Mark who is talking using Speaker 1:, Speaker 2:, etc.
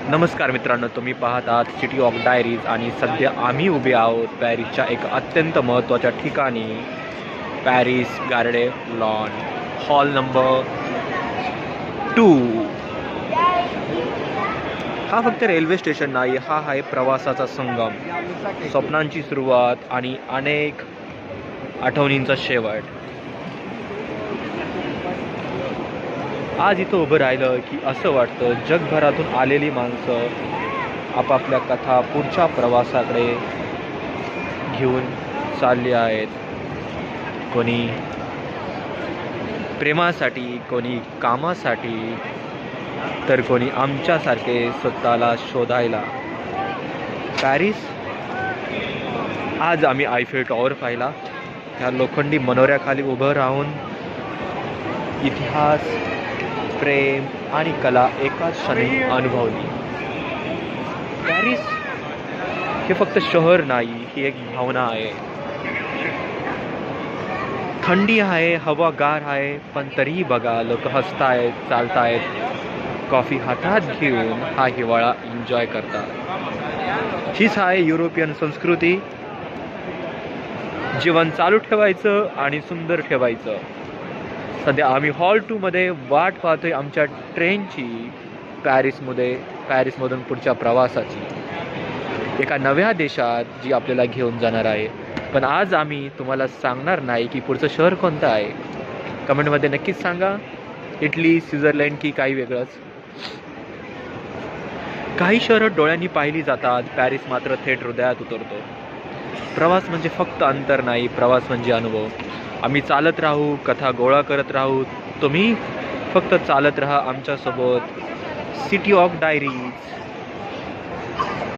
Speaker 1: नमस्कार मित्रांनो, तुम्ही पाहत आहात सिटी ऑफ डायरीज आणि सध्या आम्ही उभे आहोत पॅरिसच्या एक अत्यंत महत्त्वाच्या ठिकाणी, पॅरिस गार्डे लॉन हॉल नंबर 2. हा फक्त रेल्वे स्टेशन नाही, हा आहे प्रवासाचा संगम, स्वप्नांची सुरुवात आणि अनेक आठवणींचा शेवट. आज इथं उभं राहिलं की असं वाटतं जगभरातून आलेली माणसं आपापल्या कथा पुढच्या प्रवासाकडे घेऊन चालली आहेत. कोणी प्रेमासाठी, कोणी कामासाठी, तर कोणी आमच्यासारखे स्वतःला शोधायला. पॅरिस. आज आम्ही आयफेल टॉवर पाहिला, त्या लोखंडी मनोऱ्याखाली उभं राहून इतिहास, प्रेम आणि कला एकाच क्षणी अनुभवली. पॅरिस हे फक्त शहर नाही, ही एक भावना आहे. थंडी आहे, हवा गार आहे, पण तरीही बघा लोक हसतायत, चालतायत, कॉफी हातात घेऊन हा हिवाळा एन्जॉय करतात. हीच आहे युरोपियन संस्कृती. जीवन चालू ठेवायचं आणि सुंदर ठेवायचं. सध्या आम्ही हॉल 2 मध्ये वाट पाहतोय आमच्या ट्रेनची, पॅरिसमधून पुढच्या प्रवासाची, एका नव्या देशात जी आपल्याला घेऊन जाणार आहे. पण आज आम्ही तुम्हाला सांगणार नाही की पुढचं शहर कोणतं आहे. कमेंटमध्ये नक्कीच सांगा, इटली, स्वित्झर्लंड की काही वेगळंच. काही शहरं डोळ्यांनी पाहिली जातात, पॅरिस मात्र थेट हृदयात उतरतो. प्रवास म्हणजे फक्त अंतर नाही, प्रवास म्हणजे अनुभव. आम्ही चालत राहू, कथा गोळा करत राहू, तुम्ही फक्त चालत राहा आमच्यासोबत. City of diaries.